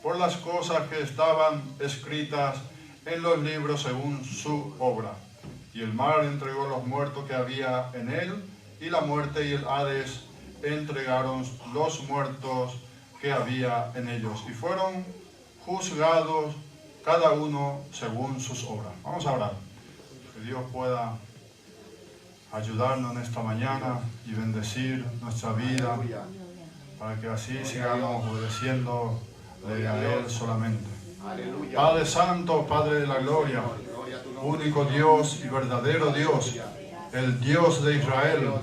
por las cosas que estaban escritas en los libros según su obra. Y el mar entregó los muertos que había en él, y la muerte y el Hades entregaron los muertos que había en ellos, y fueron juzgados cada uno según sus obras. Vamos a orar. Que Dios pueda ayudarnos en esta mañana y bendecir nuestra vida, para que así sigamos obedeciéndole a Él solamente. Padre Santo, Padre de la Gloria, único Dios y verdadero Dios, el Dios de Israel,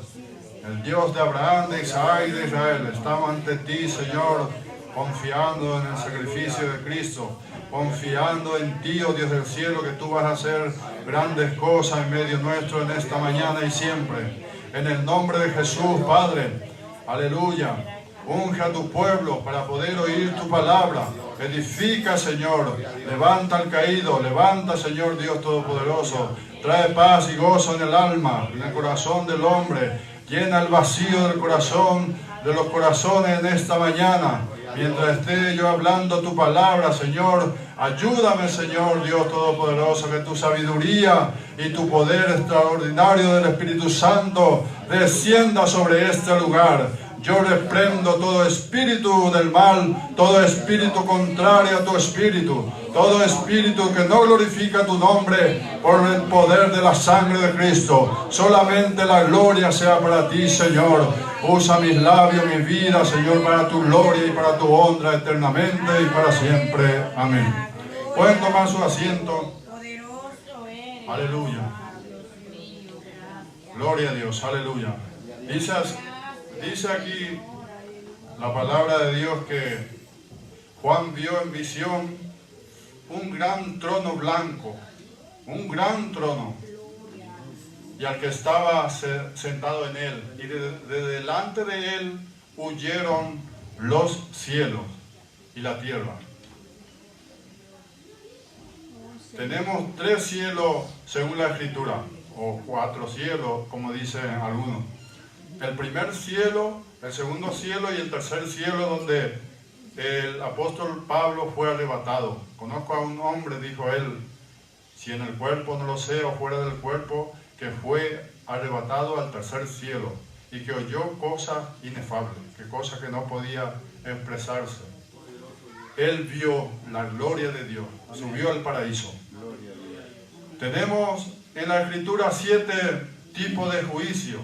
el Dios de Abraham, de Isaac y de Israel, estamos ante ti, Señor, confiando en el sacrificio de Cristo, confiando en ti, oh Dios del cielo, que tú vas a hacer grandes cosas en medio nuestro en esta mañana y siempre. En el nombre de Jesús, Padre, aleluya, unge a tu pueblo para poder oír tu palabra. Edifica, Señor, levanta al caído, levanta, Señor Dios Todopoderoso, trae paz y gozo en el alma, en el corazón del hombre, llena el vacío del corazón, de los corazones en esta mañana. Mientras esté yo hablando tu palabra, Señor, ayúdame, Señor Dios Todopoderoso, que tu sabiduría y tu poder extraordinario del Espíritu Santo descienda sobre este lugar. Yo reprendo todo espíritu del mal, todo espíritu contrario a tu espíritu, todo espíritu que no glorifica tu nombre por el poder de la sangre de Cristo. Solamente la gloria sea para ti, Señor. Usa mis labios, mi vida, Señor, para tu gloria y para tu honra eternamente y para siempre. Amén. Pueden tomar su asiento. Aleluya. Gloria a Dios, aleluya. Dice aquí la palabra de Dios que Juan vio en visión un gran trono blanco, un gran trono, y al que estaba sentado en él, y de delante de él huyeron los cielos y la tierra. Tenemos 3 cielos según la Escritura, o 4 cielos, como dicen algunos. El primer cielo, el segundo cielo y el tercer cielo, donde el apóstol Pablo fue arrebatado. Conozco a un hombre, dijo él, si en el cuerpo no lo sé o fuera del cuerpo, que fue arrebatado al tercer cielo y que oyó cosas inefables, que cosas que no podía expresarse. Él vio la gloria de Dios, subió al paraíso. Tenemos en la Escritura 7 tipos de juicio,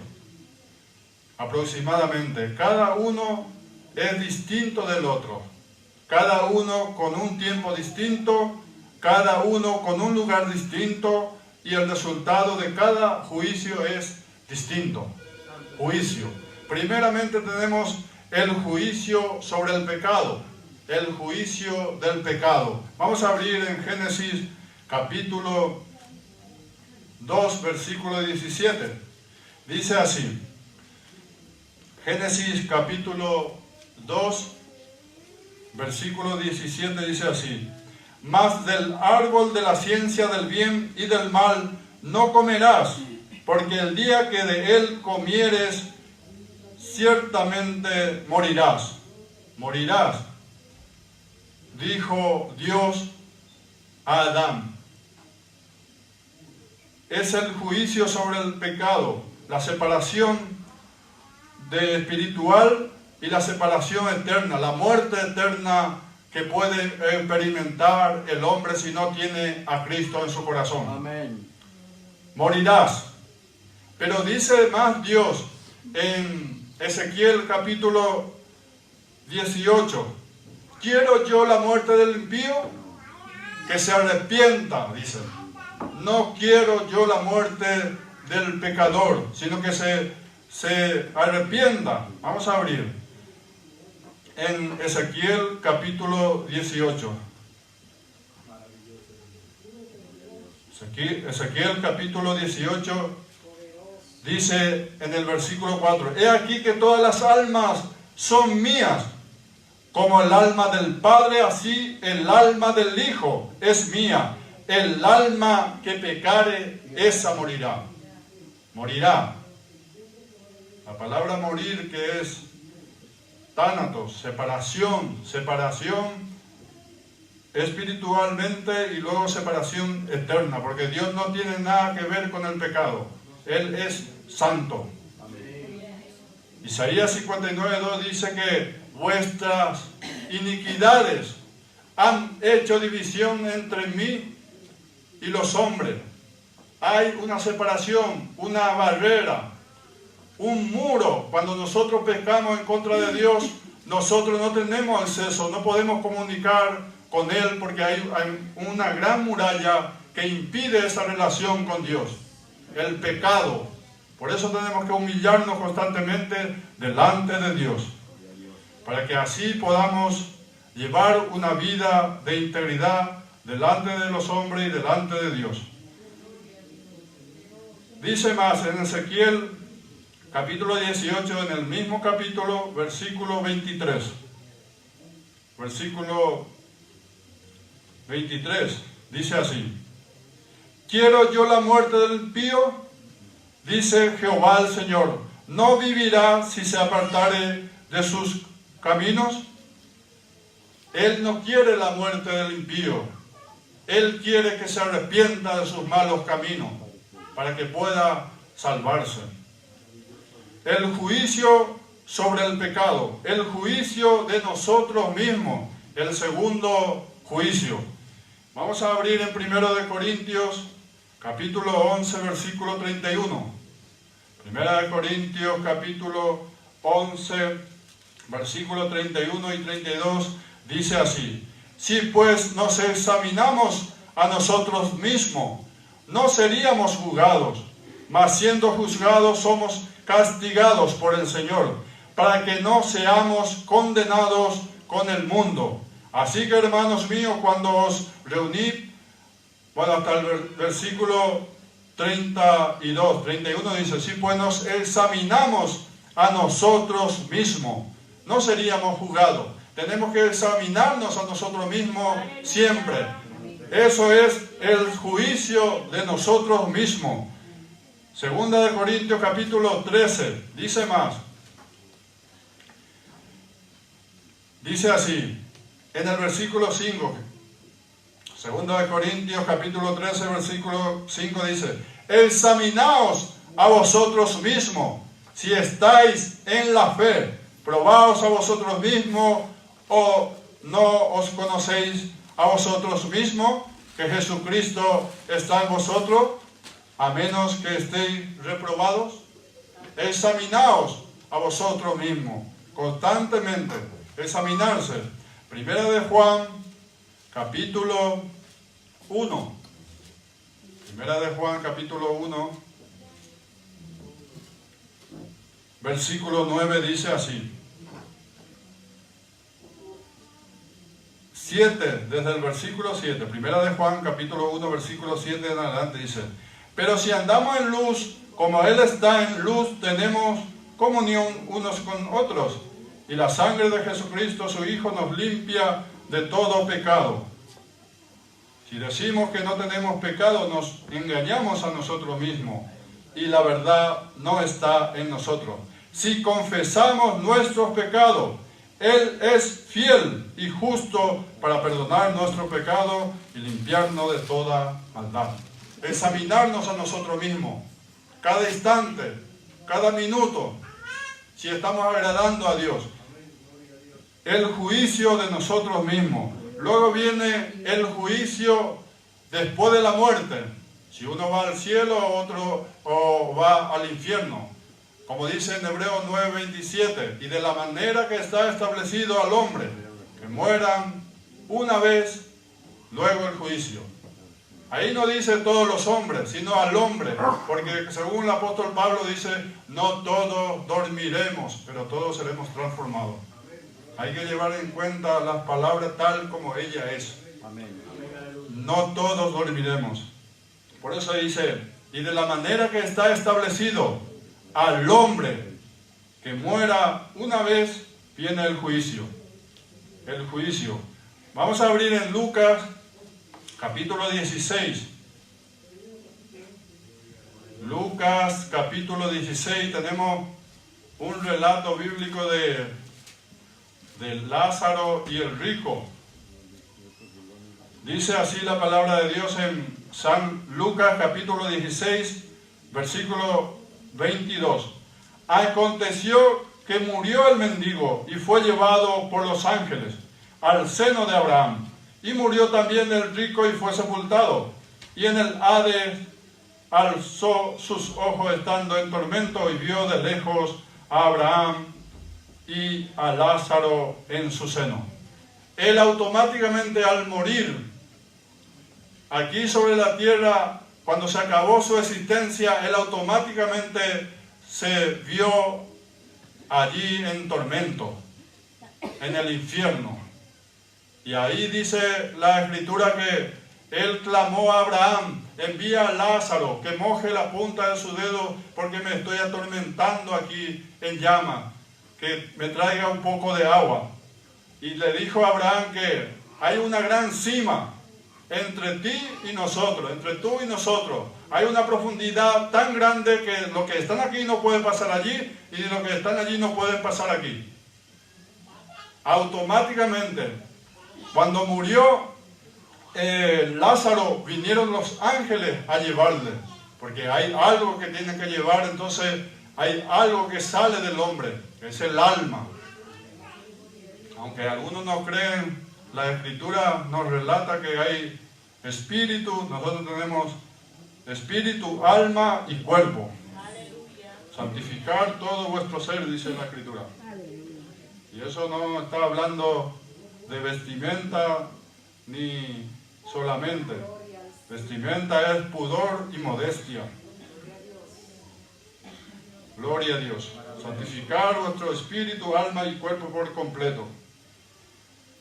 aproximadamente. Cada uno es distinto del otro, cada uno con un tiempo distinto, cada uno con un lugar distinto, y el resultado de cada juicio es distinto. Juicio. Primeramente tenemos el juicio sobre el pecado, el juicio del pecado. Vamos a abrir en Génesis capítulo 2, versículo 17. Dice así, Génesis capítulo 2, versículo 17 dice así: mas del árbol de la ciencia del bien y del mal no comerás, porque el día que de él comieres, ciertamente morirás. Morirás, dijo Dios a Adán. Es el juicio sobre el pecado, la separación de espiritual y la separación eterna, la muerte eterna que puede experimentar el hombre si no tiene a Cristo en su corazón. Amén. Morirás. Pero dice más Dios en Ezequiel capítulo 18: ¿quiero yo la muerte del impío? Que se arrepienta, dice. No quiero yo la muerte del pecador, sino que se arrepienta. Vamos a abrir en Ezequiel capítulo 18. Ezequiel capítulo 18 dice en el versículo 4: he aquí que todas las almas son mías, como el alma del Padre, así el alma del Hijo es mía. El alma que pecare, esa morirá. Morirá. La palabra morir, que es tánatos, separación, espiritualmente y luego separación eterna, porque Dios no tiene nada que ver con el pecado. Él es santo. Isaías 59:2 dice que vuestras iniquidades han hecho división entre mí y los hombres. Hay una separación, una barrera, un muro. Cuando nosotros pecamos en contra de Dios, nosotros no tenemos acceso, no podemos comunicar con Él porque hay una gran muralla que impide esa relación con Dios. El pecado. Por eso tenemos que humillarnos constantemente delante de Dios, para que así podamos llevar una vida de integridad delante de los hombres y delante de Dios. Dice más en Ezequiel capítulo 18, en el mismo capítulo, versículo 23. Versículo 23, dice así: ¿quiero yo la muerte del impío? Dice Jehová el Señor, ¿no vivirá si se apartare de sus caminos? Él no quiere la muerte del impío. Él quiere que se arrepienta de sus malos caminos para que pueda salvarse. El juicio sobre el pecado, el juicio de nosotros mismos, el segundo juicio. Vamos a abrir en 1 Corintios capítulo 11, versículo 31. 1 Corintios capítulo 11, versículo 31 y 32, dice así: si pues nos examinamos a nosotros mismos, no seríamos juzgados, mas siendo juzgados somos castigados por el Señor, para que no seamos condenados con el mundo. Así que, hermanos míos, cuando os reuní, hasta el versículo 32, 31 dice: si pues nos examinamos a nosotros mismos, no seríamos juzgados. Tenemos que examinarnos a nosotros mismos siempre. Eso es el juicio de nosotros mismos. Segunda de Corintios capítulo 13, dice más. Dice así, en el versículo 5, Segunda de Corintios capítulo 13, versículo 5 dice: examinaos a vosotros mismos, si estáis en la fe, probaos a vosotros mismos, o no os conocéis a vosotros mismos, que Jesucristo está en vosotros, a menos que estéis reprobados. Examinaos a vosotros mismos, constantemente, examinarse. Primera de Juan, capítulo 1. Primera de Juan, capítulo 1, versículo 9, dice así. 7, desde el versículo 7. Primera de Juan, capítulo 1, versículo 7 en adelante, dice: pero si andamos en luz, como Él está en luz, tenemos comunión unos con otros, y la sangre de Jesucristo, su Hijo, nos limpia de todo pecado. Si decimos que no tenemos pecado, nos engañamos a nosotros mismos, y la verdad no está en nosotros. Si confesamos nuestros pecados, Él es fiel y justo para perdonar nuestro pecado y limpiarnos de toda maldad. Examinarnos a nosotros mismos, cada instante, cada minuto, si estamos agradando a Dios. El juicio de nosotros mismos. Luego viene el juicio después de la muerte. Si uno va al cielo, otro va al infierno. Como dice en Hebreos 9:27, y de la manera que está establecido al hombre, que mueran una vez, luego el juicio. Ahí no dice todos los hombres, sino al hombre, porque según el apóstol Pablo dice, no todos dormiremos, pero todos seremos transformados. Hay que llevar en cuenta las palabras tal como ella es. No todos dormiremos. Por eso dice, y de la manera que está establecido al hombre que muera una vez, viene el juicio. El juicio. Vamos a abrir en Lucas capítulo 16. Lucas capítulo 16, tenemos un relato bíblico de Lázaro y el rico. Dice así la palabra de Dios en San Lucas capítulo 16, versículo 22. Aconteció que murió el mendigo y fue llevado por los ángeles al seno de Abraham. Y murió también el rico y fue sepultado. Y en el Hades alzó sus ojos estando en tormento y vio de lejos a Abraham y a Lázaro en su seno. Él automáticamente al morir aquí sobre la tierra, cuando se acabó su existencia, él automáticamente se vio allí en tormento, en el infierno. Y ahí dice la Escritura que él clamó a Abraham: envía a Lázaro, que moje la punta de su dedo, porque me estoy atormentando aquí en llama, que me traiga un poco de agua. Y le dijo a Abraham que hay una gran cima entre ti y nosotros, entre tú y nosotros. Hay una profundidad tan grande que los que están aquí no pueden pasar allí, y los que están allí no pueden pasar aquí. Automáticamente, cuando murió Lázaro, vinieron los ángeles a llevarle, porque hay algo que tienen que llevar. Entonces hay algo que sale del hombre, que es el alma. Aunque algunos no creen, la Escritura nos relata que hay espíritu. Nosotros tenemos espíritu, alma y cuerpo. Santificar todo vuestro ser, dice la Escritura. Y eso no está hablando de vestimenta ni solamente. Vestimenta es pudor y modestia. Gloria a Dios. Santificar vuestro espíritu, alma y cuerpo por completo.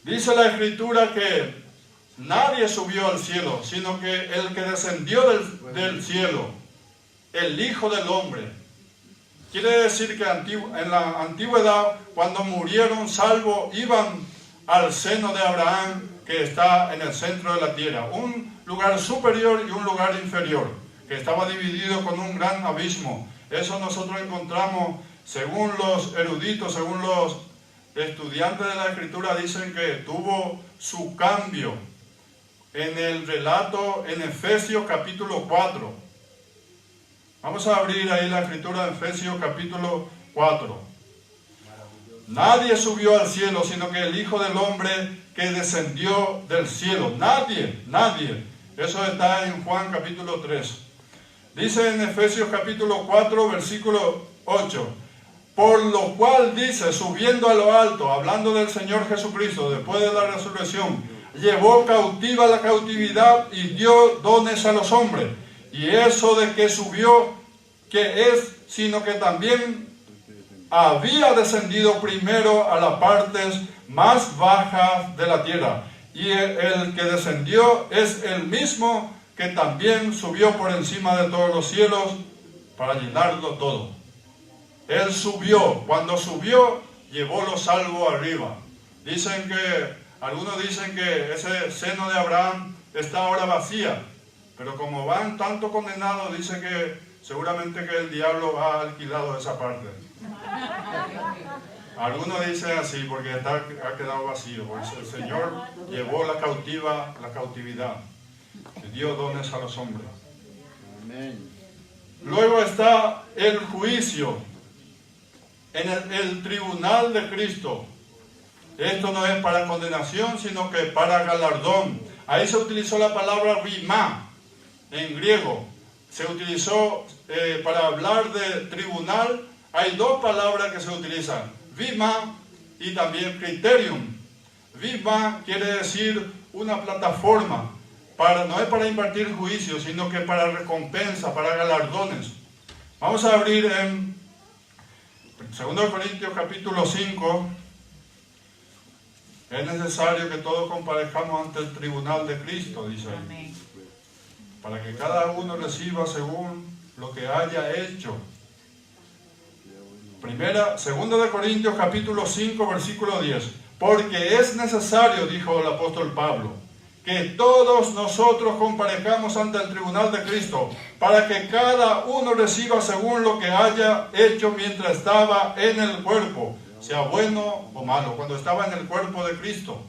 Dice la Escritura que nadie subió al cielo, sino que el que descendió del cielo, el Hijo del Hombre. Quiere decir que en la antigüedad, cuando murieron salvos, iban al seno de Abraham, que está en el centro de la tierra. Un lugar superior y un lugar inferior, que estaba dividido con un gran abismo. Eso nosotros encontramos, según los eruditos, según los estudiantes de la Escritura, dicen que tuvo su cambio en el relato en Efesios capítulo 4. Vamos a abrir ahí la Escritura de Efesios capítulo 4. Nadie subió al cielo, sino que el Hijo del Hombre que descendió del cielo. Nadie. Eso está en Juan capítulo 3. Dice en Efesios capítulo 4, versículo 8. Por lo cual dice, subiendo a lo alto, hablando del Señor Jesucristo, después de la resurrección, llevó cautiva la cautividad y dio dones a los hombres. Y eso de que subió, que es, sino que también había descendido primero a las partes más bajas de la tierra. Y el que descendió es el mismo que también subió por encima de todos los cielos para llenarlo todo. Él subió. Cuando subió, llevó los salvos arriba. Algunos dicen que ese seno de Abraham está ahora vacía, pero como van tanto condenados, dice que seguramente que el diablo ha alquilado esa parte. Algunos dicen así porque ha quedado vacío. Por eso el Señor llevó la cautividad y dio dones a los hombres. Amén. Luego está el juicio en el tribunal de Cristo. Esto no es para condenación, sino que para galardón. Ahí se utilizó la palabra rimá en griego. Se utilizó para hablar de tribunal. Hay dos palabras que se utilizan: vima y también criterium. Vima quiere decir una plataforma. No es para impartir juicio, sino que para recompensa, para galardones. Vamos a abrir en 2 Corintios capítulo 5. Es necesario que todos comparezcamos ante el tribunal de Cristo, dice ahí, para que cada uno reciba según lo que haya hecho. 2 Corintios capítulo 5, versículo 10. Porque es necesario, dijo el apóstol Pablo, que todos nosotros comparezcamos ante el tribunal de Cristo, para que cada uno reciba según lo que haya hecho mientras estaba en el cuerpo, sea bueno o malo. Cuando estaba en el cuerpo de Cristo,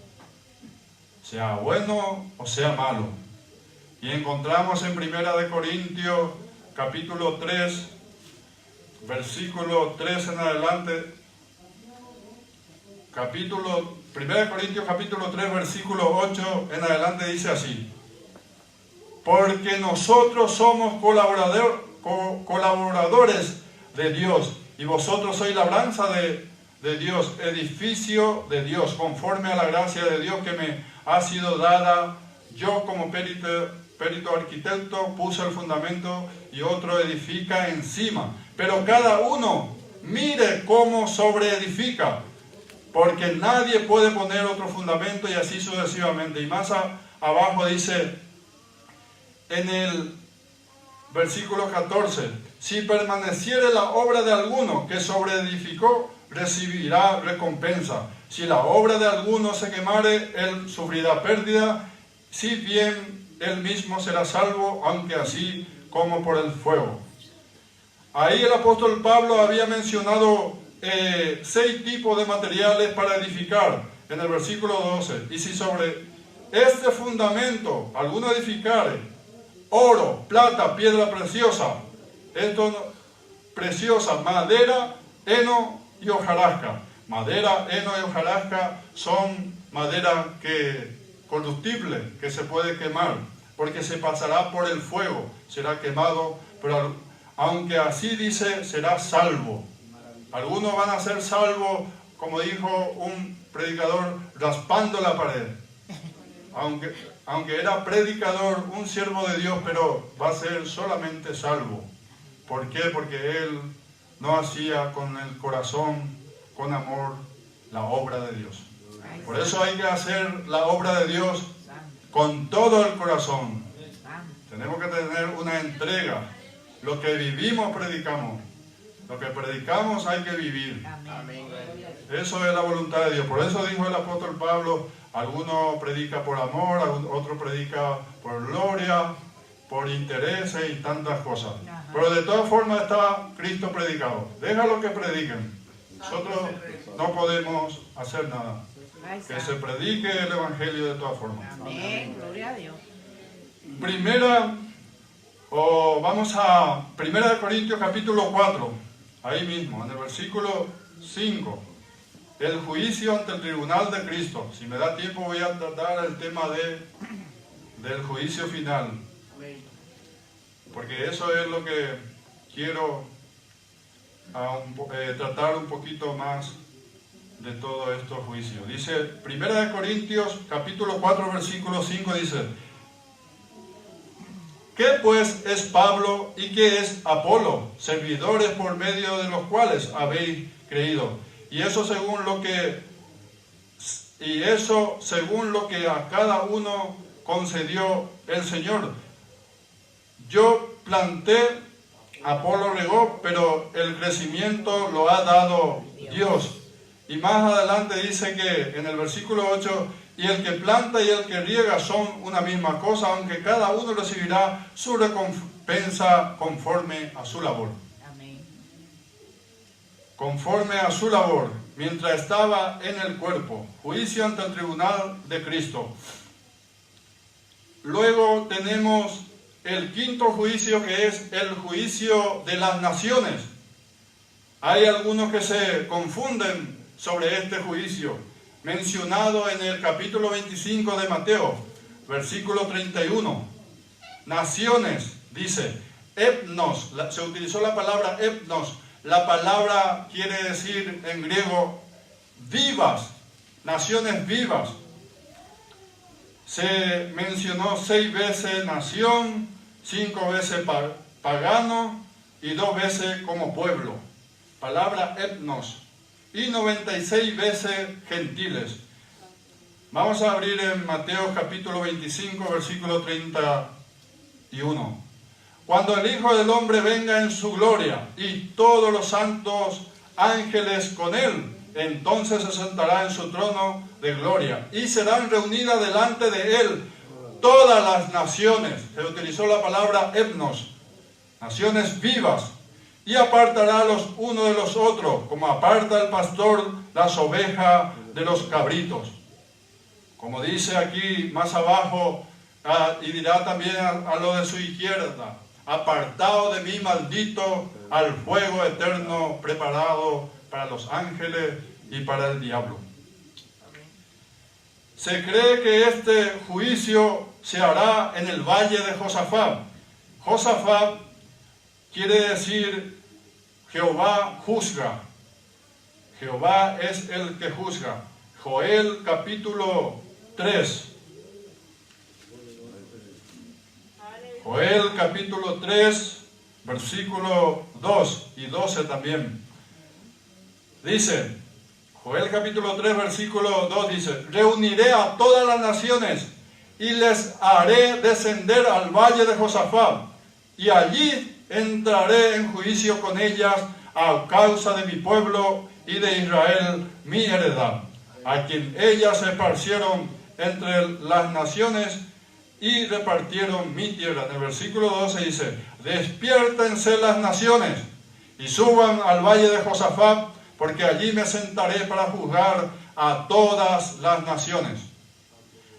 sea bueno o sea malo. Y encontramos en 1 Corintios capítulo 3, versículo 3 en adelante, 1 Corintios capítulo 3, versículo 8 en adelante dice así: porque nosotros somos colaboradores de Dios, y vosotros sois labranza de Dios, edificio de Dios, conforme a la gracia de Dios que me ha sido dada. Yo como perito arquitecto puse el fundamento y otro edifica encima. Pero cada uno mire cómo sobreedifica, porque nadie puede poner otro fundamento, y así sucesivamente. Y más abajo dice en el versículo 14: si permaneciere la obra de alguno que sobreedificó, recibirá recompensa. Si la obra de alguno se quemare, él sufrirá pérdida, si bien él mismo será salvo, aunque así como por el fuego. Ahí el apóstol Pablo había mencionado 6 tipos de materiales para edificar en el versículo 12. Y si sobre este fundamento alguno edificare oro, plata, piedra preciosa, madera, heno y hojarasca. Madera, heno y hojarasca son madera combustible que se puede quemar, porque se pasará por el fuego, será quemado, pero aunque así dice, será salvo. Algunos van a ser salvos, como dijo un predicador, raspando la pared. Aunque era predicador, un siervo de Dios, pero va a ser solamente salvo. ¿Por qué? Porque él no hacía con el corazón, con amor, la obra de Dios. Por eso hay que hacer la obra de Dios con todo el corazón. Tenemos que tener una entrega. Lo que vivimos, predicamos. Lo que predicamos hay que vivir. Eso es la voluntad de Dios. Por eso dijo el apóstol Pablo: alguno predica por amor, otro predica por gloria, por intereses y tantas cosas. Pero de todas formas está Cristo predicado. Déjalo que prediquen. Nosotros no podemos hacer nada. Que se predique el evangelio de todas formas. Amén, gloria a Dios. Vamos a 1 Corintios capítulo 4, ahí mismo, en el versículo 5. El juicio ante el tribunal de Cristo. Si me da tiempo voy a tratar el tema del juicio final. Porque eso es lo que quiero tratar un poquito más de todos estos juicios. Dice 1 Corintios capítulo 4 versículo 5, dice: ¿qué pues es Pablo y qué es Apolo? Servidores por medio de los cuales habéis creído. Y eso según lo que a cada uno concedió el Señor. Yo planté, Apolo regó, pero el crecimiento lo ha dado Dios. Y más adelante dice que en el versículo 8: y el que planta y el que riega son una misma cosa, aunque cada uno recibirá su recompensa conforme a su labor. Amén. Conforme a su labor, mientras estaba en el cuerpo. Juicio ante el tribunal de Cristo. Luego tenemos el quinto juicio, que es el juicio de las naciones. Hay algunos que se confunden sobre este juicio, mencionado en el capítulo 25 de Mateo, versículo 31. Naciones, dice, etnos, se utilizó la palabra etnos. La palabra quiere decir en griego vivas, naciones vivas. Se mencionó 6 veces nación, 5 veces pagano y 2 veces como pueblo. Palabra etnos. Y 96 veces gentiles. Vamos a abrir en Mateo capítulo 25, versículo 31. Cuando el Hijo del Hombre venga en su gloria y todos los santos ángeles con él, entonces se sentará en su trono de gloria y serán reunidas delante de él todas las naciones. Se utilizó la palabra etnos, naciones vivas. Y apartará los unos de los otros, como aparta el pastor las ovejas de los cabritos. Como dice aquí más abajo, y dirá también a lo de su izquierda: apartado de mí, maldito, al fuego eterno preparado para los ángeles y para el diablo. Se cree que este juicio se hará en el valle de Josafat. Josafat quiere decir Jehová juzga. Jehová es el que juzga. Joel capítulo 3. Joel capítulo 3, versículo 2 y 12 también. Dice, Joel capítulo 3, versículo 2 dice: reuniré a todas las naciones y les haré descender al valle de Josafat, y allí entraré en juicio con ellas a causa de mi pueblo y de Israel, mi heredad, a quien ellas se esparcieron entre las naciones y repartieron mi tierra. En el versículo 12 dice: despiértense las naciones y suban al valle de Josafat, porque allí me sentaré para juzgar a todas las naciones.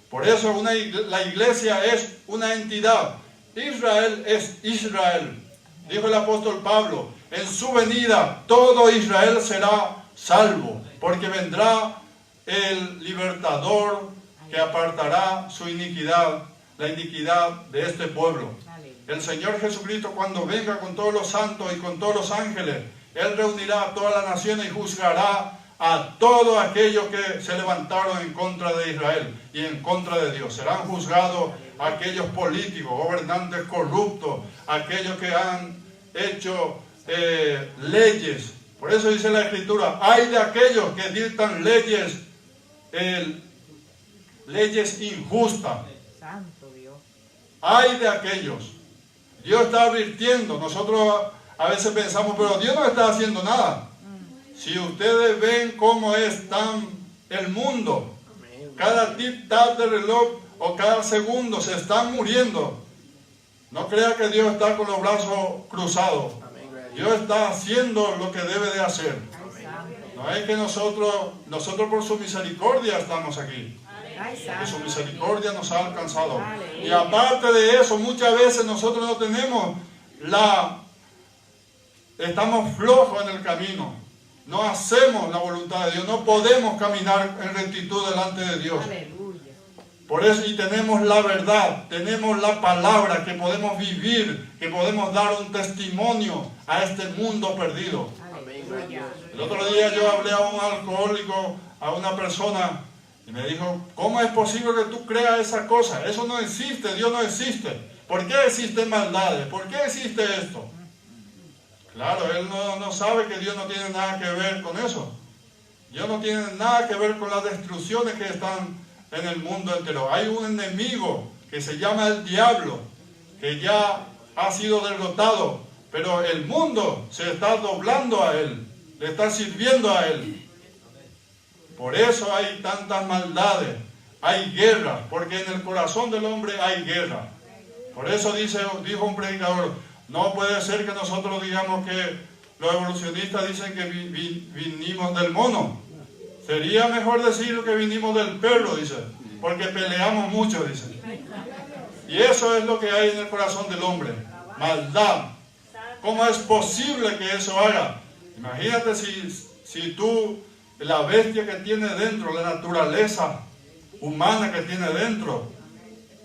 Por eso la iglesia es una entidad. Israel es Israel. Dijo el apóstol Pablo: en su venida todo Israel será salvo, porque vendrá el libertador que apartará su iniquidad, la iniquidad de este pueblo. El Señor Jesucristo, cuando venga con todos los santos y con todos los ángeles, Él reunirá a todas las naciones y juzgará a todos aquellos que se levantaron en contra de Israel y en contra de Dios. Serán juzgados aquellos políticos, gobernantes corruptos, aquellos que han hecho leyes. Por eso dice la Escritura: hay de aquellos que dictan leyes injustas. Santo Dios. Hay de aquellos. Dios está advirtiendo. Nosotros a veces pensamos, pero Dios no está haciendo nada. Si ustedes ven cómo está el mundo, cada tic-tac de reloj o cada segundo se están muriendo. No crea que Dios está con los brazos cruzados. Dios está haciendo lo que debe de hacer. No es que nosotros por su misericordia estamos aquí. Que su misericordia nos ha alcanzado. Y aparte de eso, muchas veces nosotros no tenemos estamos flojos en el camino. No hacemos la voluntad de Dios. No podemos caminar en rectitud delante de Dios. Por eso, y tenemos la verdad, tenemos la palabra que podemos vivir, que podemos dar un testimonio a este mundo perdido. El otro día yo hablé a un alcohólico, a una persona, y me dijo: ¿cómo es posible que tú creas esa cosa? Eso no existe, Dios no existe. ¿Por qué existen maldades? ¿Por qué existe esto? Claro, él no sabe que Dios no tiene nada que ver con eso. Dios no tiene nada que ver con las destrucciones que están en el mundo entero. Hay un enemigo que se llama el diablo, que ya ha sido derrotado, pero el mundo se está doblando a él, le está sirviendo a él. Por eso hay tantas maldades, hay guerra, porque en el corazón del hombre hay guerra. Por eso dijo un predicador: no puede ser que nosotros digamos que los evolucionistas dicen que vinimos del mono. Sería mejor decir que vinimos del perro, dice, porque peleamos mucho, dice. Y eso es lo que hay en el corazón del hombre, maldad. ¿Cómo es posible que eso haga? Imagínate si tú, la bestia que tiene dentro, la naturaleza humana que tiene dentro,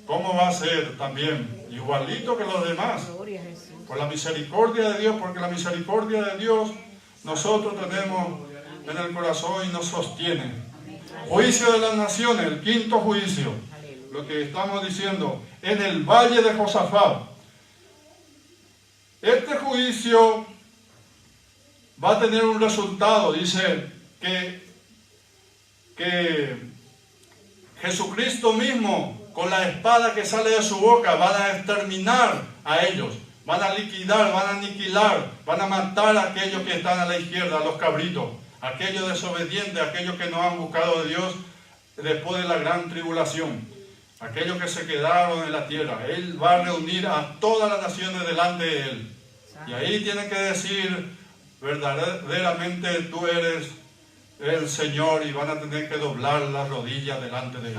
¿cómo va a ser también? Igualito que los demás. Por la misericordia de Dios, porque la misericordia de Dios nosotros tenemos en el corazón y nos sostiene. Juicio de las naciones, el quinto juicio. Lo que estamos diciendo, en el valle de Josafat. Este juicio va a tener un resultado. Dice que Jesucristo mismo, con la espada que sale de su boca, van a exterminar a ellos. Van a liquidar, van a aniquilar, van a matar a aquellos que están a la izquierda, a los cabritos, aquellos desobedientes, aquellos que no han buscado de Dios después de la gran tribulación, aquellos que se quedaron en la tierra. Él va a reunir a todas las naciones delante de Él. Y ahí tiene que decir: verdaderamente tú eres el Señor y van a tener que doblar las rodillas delante de Él.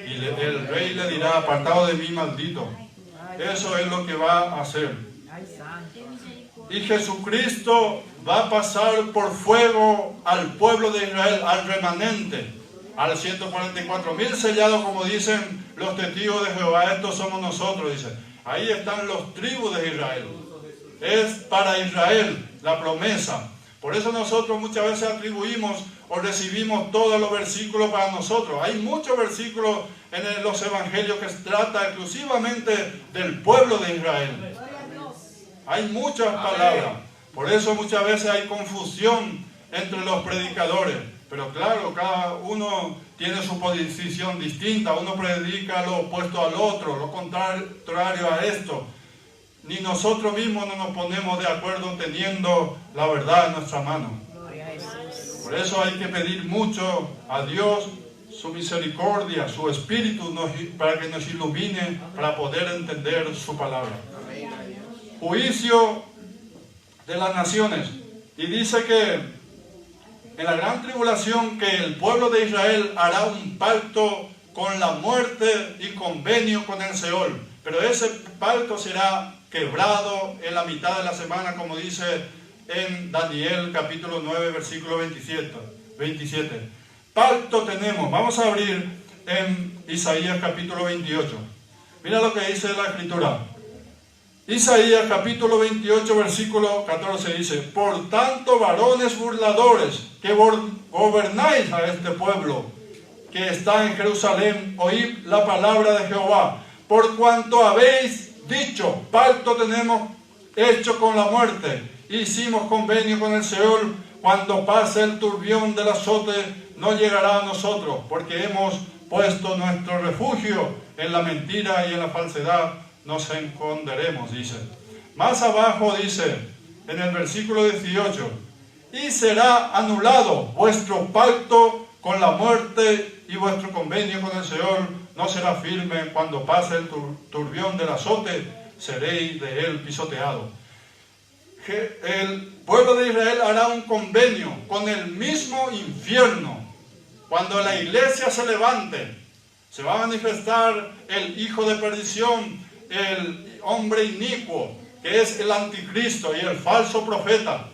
Y el rey le dirá, apartado de mí, maldito. Eso es lo que va a hacer. Y Jesucristo va a pasar por fuego al pueblo de Israel, al remanente, al 144.000 sellados, como dicen los testigos de Jehová. Estos somos nosotros, dice. Ahí están los tribus de Israel. Es para Israel la promesa. Por eso nosotros muchas veces atribuimos o recibimos todos los versículos para nosotros. Hay muchos versículos en los evangelios que se trata exclusivamente del pueblo de Israel. Hay muchas palabras. Por eso muchas veces hay confusión entre los predicadores. Pero claro, cada uno tiene su posición distinta. Uno predica lo opuesto al otro, lo contrario a esto. Ni nosotros mismos no nos ponemos de acuerdo teniendo la verdad en nuestra mano. Por eso hay que pedir mucho a Dios, su misericordia, su espíritu, para que nos ilumine, para poder entender su palabra. Juicio de las naciones. Y dice que en la gran tribulación que el pueblo de Israel hará un pacto con la muerte y convenio con el Seol. Pero ese pacto será quebrado en la mitad de la semana, como dice en Daniel capítulo 9, versículo 27. Pacto tenemos. Vamos a abrir en Isaías capítulo 28. Mira lo que dice la Escritura. Isaías capítulo 28, versículo 14 dice: por tanto, varones burladores, que gobernáis a este pueblo que está en Jerusalén, oíd la palabra de Jehová. Por cuanto habéis dicho, pacto tenemos hecho con la muerte, hicimos convenio con el Seol, cuando pase el turbión del azote, no llegará a nosotros, porque hemos puesto nuestro refugio en la mentira y en la falsedad, nos esconderemos, dice. Más abajo dice, en el versículo 18, y será anulado vuestro pacto con la muerte y vuestro convenio con el Seol no será firme. Cuando pase el turbión del azote, seréis de él pisoteado. El pueblo de Israel hará un convenio con el mismo infierno. Cuando la iglesia se levante, se va a manifestar el hijo de perdición, el hombre inicuo, que es el anticristo y el falso profeta.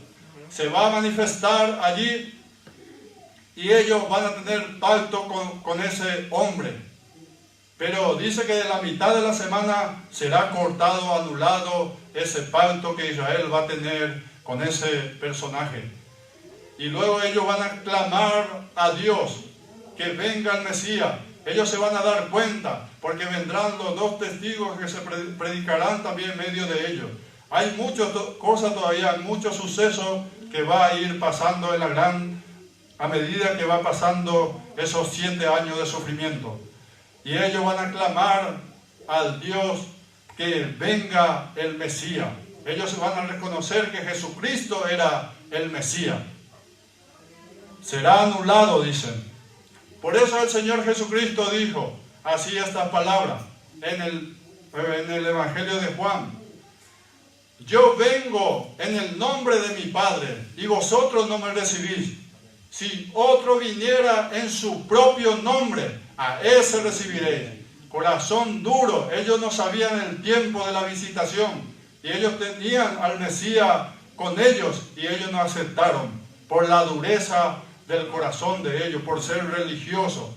Se va a manifestar allí y ellos van a tener pacto con ese hombre. Pero dice que de la mitad de la semana será cortado, anulado ese pacto que Israel va a tener con ese personaje. Y luego ellos van a clamar a Dios que venga el Mesías. Ellos se van a dar cuenta, porque vendrán los dos testigos que se predicarán también en medio de ellos. Hay muchas cosas todavía, muchos sucesos que va a ir pasando a medida que va pasando esos 7 años de sufrimiento. Y ellos van a clamar al Dios que venga el Mesías. Ellos van a reconocer que Jesucristo era el Mesías. Será anulado, dicen. Por eso el Señor Jesucristo dijo así estas palabras en el Evangelio de Juan: yo vengo en el nombre de mi Padre y vosotros no me recibís. Si otro viniera en su propio nombre, a ese recibiréis. Corazón duro. Ellos no sabían el tiempo de la visitación y ellos tenían al Mesías con ellos y ellos no aceptaron por la dureza del corazón de ellos, por ser religiosos,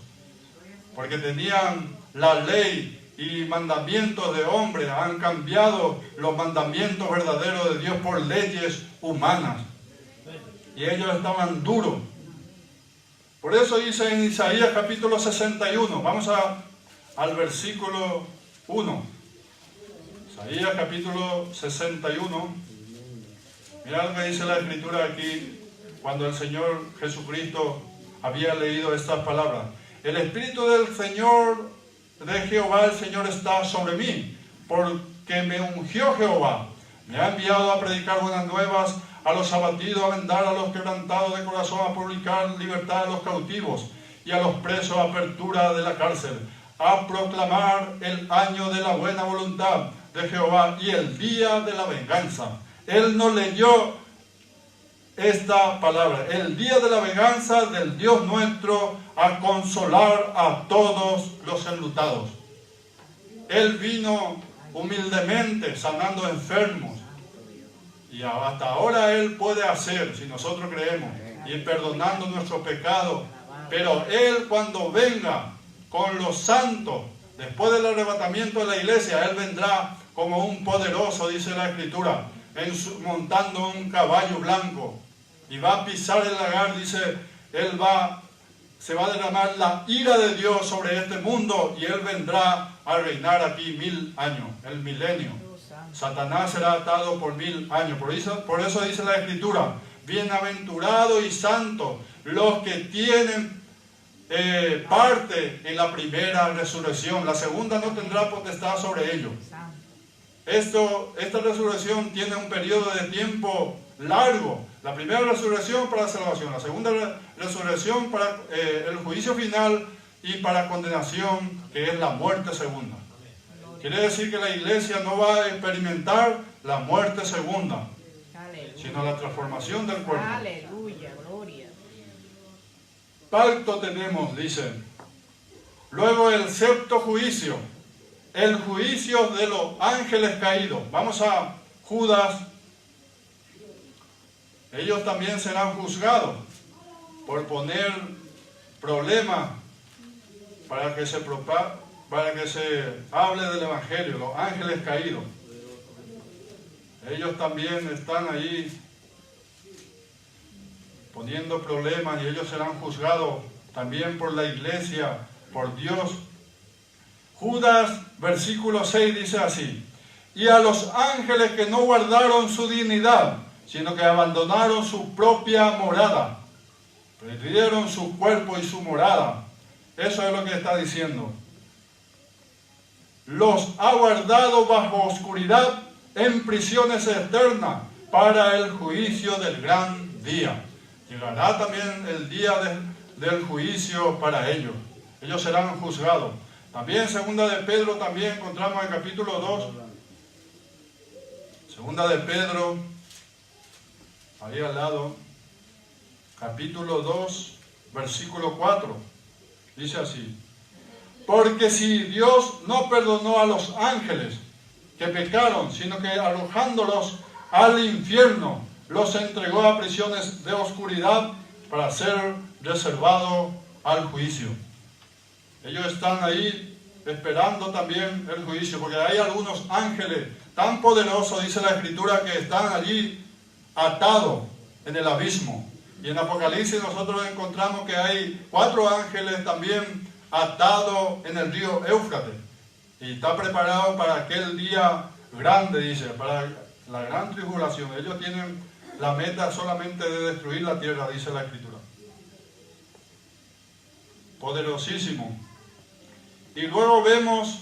porque tenían la ley y mandamientos de hombres. Han cambiado los mandamientos verdaderos de Dios por leyes humanas y ellos estaban duros. Por eso dice en Isaías capítulo 61, vamos al versículo 1. Isaías capítulo 61. Mira lo que dice la Escritura aquí, cuando el Señor Jesucristo había leído estas palabras. El Espíritu del Señor, de Jehová, el Señor está sobre mí, porque me ungió Jehová. Me ha enviado a predicar buenas nuevas a los abatidos, a vendar a los quebrantados de corazón, a publicar libertad a los cautivos y a los presos, apertura de la cárcel, a proclamar el año de la buena voluntad de Jehová y el día de la venganza. Él no leyó esta palabra: el día de la venganza del Dios nuestro, a consolar a todos los enlutados. Él vino humildemente sanando enfermos, y hasta ahora Él puede hacer, si nosotros creemos, y perdonando nuestros pecados. Pero Él, cuando venga con los santos, después del arrebatamiento de la iglesia, Él vendrá como un poderoso, dice la Escritura, montando un caballo blanco, y va a pisar el lagar. Dice, se va a derramar la ira de Dios sobre este mundo, y Él vendrá a reinar aquí 1000 años, el milenio. Satanás será atado por 1000 años. Por eso dice la Escritura: bienaventurados y santos los que tienen parte en la primera resurrección. La segunda no tendrá potestad sobre ellos. Esta resurrección tiene un periodo de tiempo largo. La primera resurrección para salvación, la segunda resurrección para el juicio final y para condenación, que es la muerte segunda. Quiere decir que la iglesia no va a experimentar la muerte segunda, sino la transformación del cuerpo. Aleluya, gloria. Pacto tenemos, dice. Luego el sexto juicio, el juicio de los ángeles caídos. Vamos a Judas. Ellos también serán juzgados por poner problemas para que se hable del Evangelio, los ángeles caídos. Ellos también están ahí poniendo problemas, y ellos serán juzgados también por la iglesia, por Dios. Judas, versículo 6, dice así: y a los ángeles que no guardaron su dignidad, sino que abandonaron su propia morada, perdieron su cuerpo y su morada. Eso es lo que está diciendo. Los ha guardado bajo oscuridad en prisiones eternas para el juicio del gran día. Llegará también el día del juicio para ellos. Ellos serán juzgados. También segunda de Pedro, también encontramos en capítulo 2. Segunda de Pedro, ahí al lado, capítulo 2, versículo 4. Dice así: porque si Dios no perdonó a los ángeles que pecaron, sino que arrojándolos al infierno, los entregó a prisiones de oscuridad para ser reservados al juicio. Ellos están ahí esperando también el juicio, porque hay algunos ángeles tan poderosos, dice la Escritura, que están allí atados en el abismo. Y en Apocalipsis nosotros encontramos que hay 4 ángeles también atados en el río Éufrates. Y está preparado para aquel día grande, dice, para la gran tribulación. Ellos tienen la meta solamente de destruir la tierra, dice la Escritura. Poderosísimo. Y luego vemos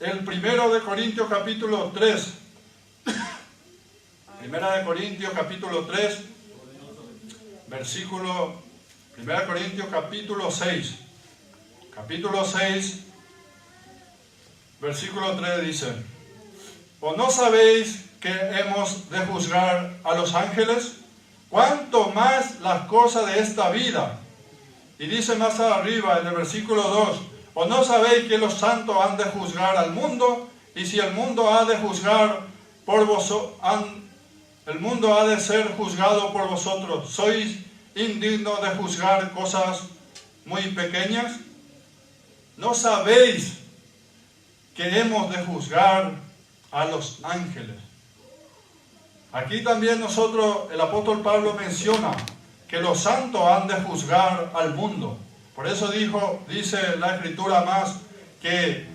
el 1 de Corintios capítulo 3. Primera de Corintios capítulo 3, versículo, 1 Corintios capítulo 6. Capítulo 6, versículo 3 dice: ¿o no sabéis que hemos de juzgar a los ángeles? ¿Cuánto más las cosas de esta vida? Y dice más arriba en el versículo 2: ¿o no sabéis que los santos han de juzgar al mundo? Y si el mundo ha de juzgar por vosotros, el mundo ha de ser juzgado por vosotros, ¿sois indignos de juzgar cosas muy pequeñas? ¿No sabéis que hemos de juzgar a los ángeles? Aquí también el apóstol Pablo menciona que los santos han de juzgar al mundo. Por eso dice la Escritura más, que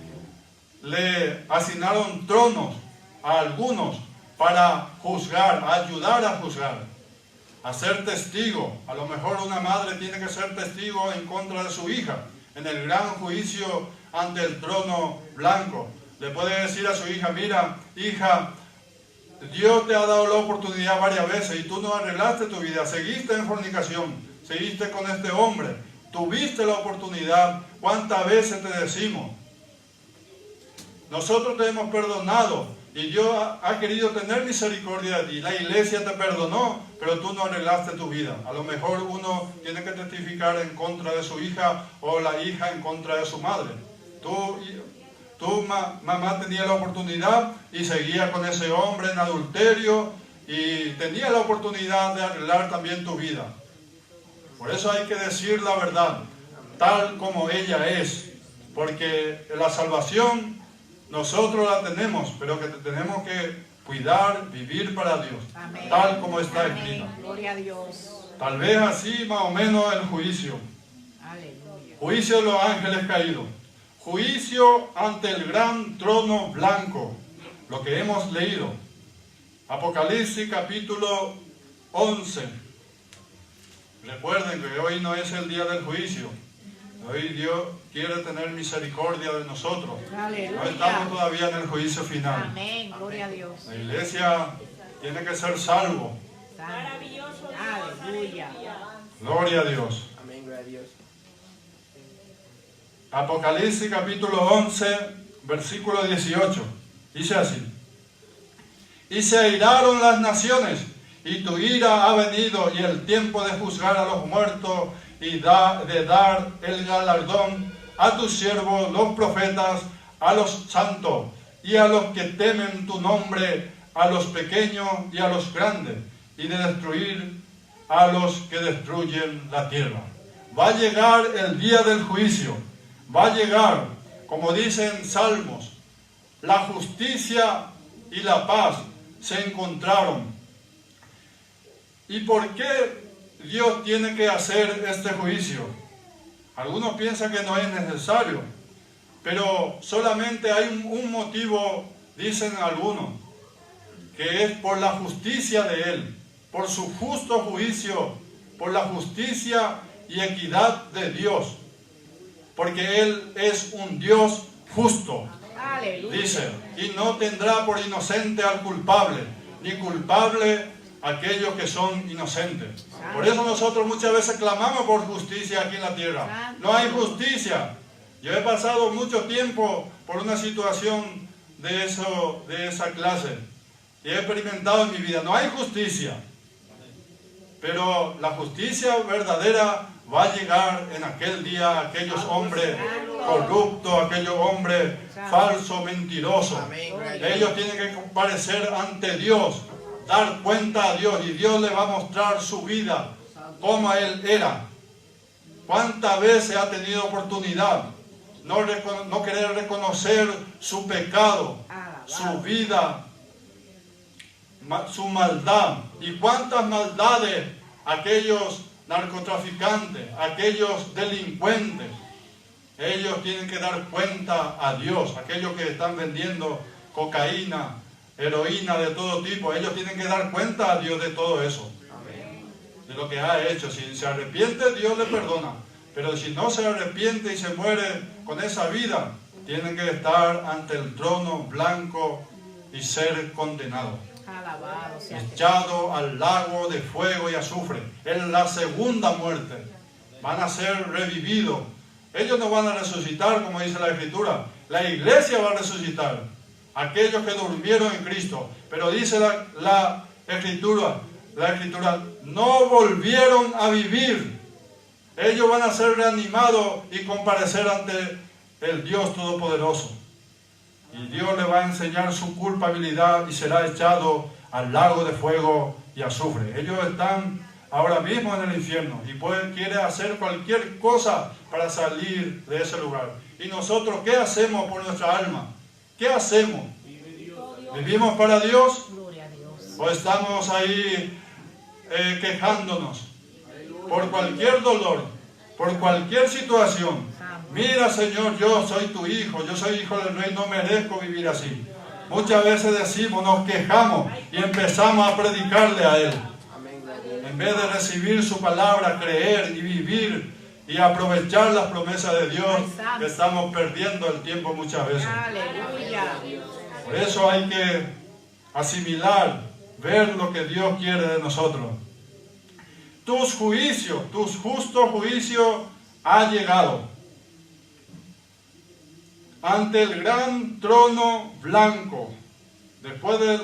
le asignaron tronos a algunos para juzgar, ayudar a juzgar, a ser testigo. A lo mejor una madre tiene que ser testigo en contra de su hija en el gran juicio ante el trono blanco. Le puede decir a su hija: mira, hija, Dios te ha dado la oportunidad varias veces y tú no arreglaste tu vida, seguiste en fornicación, seguiste con este hombre, tuviste la oportunidad. ¿Cuántas veces te decimos? Nosotros te hemos perdonado, y Dios ha querido tener misericordia de ti. La iglesia te perdonó, pero tú no arreglaste tu vida. A lo mejor uno tiene que testificar en contra de su hija o la hija en contra de su madre. Tu mamá tenía la oportunidad y seguía con ese hombre en adulterio y tenía la oportunidad de arreglar también tu vida. Por eso hay que decir la verdad, tal como ella es, porque la salvación nosotros la tenemos, pero que tenemos que cuidar, vivir para Dios, amén, tal como está escrito. Gloria a Dios. Tal vez así más o menos el juicio. Aleluya. Juicio de los ángeles caídos. Juicio ante el gran trono blanco. Lo que hemos leído. Apocalipsis capítulo 11. Recuerden que hoy no es el día del juicio. Hoy Dios quiere tener misericordia de nosotros. Aleluya. No estamos todavía en el juicio final. Amén, gloria a Dios. La iglesia tiene que ser salvo. Maravilloso. Aleluya. Gloria a Dios. Amén, gloria a Dios. Apocalipsis capítulo 11, versículo 18. Dice así. Y se airaron las naciones, y tu ira ha venido, y el tiempo de juzgar a los muertos, y de dar el galardón a tus siervos, los profetas, a los santos, y a los que temen tu nombre, a los pequeños y a los grandes, y de destruir a los que destruyen la tierra. Va a llegar el día del juicio, va a llegar, como dicen Salmos, la justicia y la paz se encontraron. ¿Y por qué Dios tiene que hacer este juicio? Algunos piensan que no es necesario, pero solamente hay un motivo, dicen algunos, que es por la justicia de Él, por su justo juicio, por la justicia y equidad de Dios, porque Él es un Dios justo. Aleluya. Dice, y no tendrá por inocente al culpable, ni culpable aquellos que son inocentes. Por eso nosotros muchas veces clamamos por justicia aquí en la tierra. No hay justicia. Yo he pasado mucho tiempo por una situación de esa clase. Y he experimentado en mi vida. No hay justicia. Pero la justicia verdadera va a llegar en aquel día. Aquellos hombres corruptos, aquellos hombres falsos, mentirosos. Ellos tienen que comparecer ante Dios, dar cuenta a Dios, y Dios le va a mostrar su vida, cómo Él era. ¿Cuántas veces ha tenido oportunidad? No querer reconocer su pecado, su vida, su maldad. ¿Y cuántas maldades aquellos narcotraficantes, aquellos delincuentes? Ellos tienen que dar cuenta a Dios. Aquellos que están vendiendo cocaína, heroína de todo tipo, ellos tienen que dar cuenta a Dios de todo eso. De lo que ha hecho. Si se arrepiente, Dios le perdona. Pero si no se arrepiente y se muere con esa vida, tienen que estar ante el trono blanco y ser condenados. Alabado sea Echado al lago de fuego y azufre. En la segunda muerte. Van a ser revividos. Ellos no van a resucitar, como dice la Escritura. La iglesia va a resucitar. Aquellos que durmieron en Cristo. Pero dice la Escritura, no volvieron a vivir. Ellos van a ser reanimados y comparecer ante el Dios Todopoderoso. Y Dios le va a enseñar su culpabilidad y será echado al lago de fuego y azufre. Ellos están ahora mismo en el infierno y quiere hacer cualquier cosa para salir de ese lugar. ¿Y nosotros qué hacemos por nuestra alma? ¿Qué hacemos? ¿Vivimos para Dios? Gloria a Dios. ¿O estamos ahí quejándonos por cualquier dolor, por cualquier situación? Mira, Señor, yo soy tu hijo, yo soy hijo del rey, no merezco vivir así. Muchas veces decimos, nos quejamos y empezamos a predicarle a Él. En vez de recibir su palabra, creer y vivir y aprovechar las promesas de Dios, estamos perdiendo el tiempo muchas veces. Aleluya. Por eso hay que asimilar, ver lo que Dios quiere de nosotros. Tus juicios, tus justos juicios han llegado ante el gran trono blanco. Después del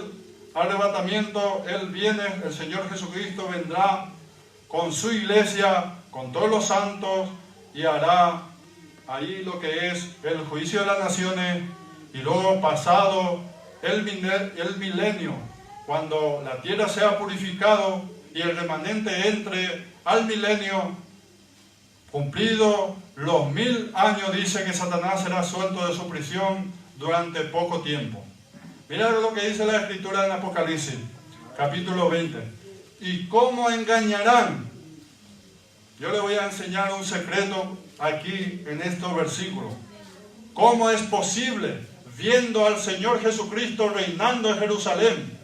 arrebatamiento, Él viene, el Señor Jesucristo vendrá con su iglesia, con todos los santos, y hará ahí lo que es el juicio de las naciones, y luego pasado el milenio, cuando la tierra sea purificado y el remanente entre al milenio, cumplido los 1000 años, dice que Satanás será suelto de su prisión durante poco tiempo. Mira lo que dice la Escritura en Apocalipsis, capítulo 20. ¿Y cómo engañarán? Yo le voy a enseñar un secreto aquí en estos versículos. ¿Cómo es posible, viendo al Señor Jesucristo reinando en Jerusalén,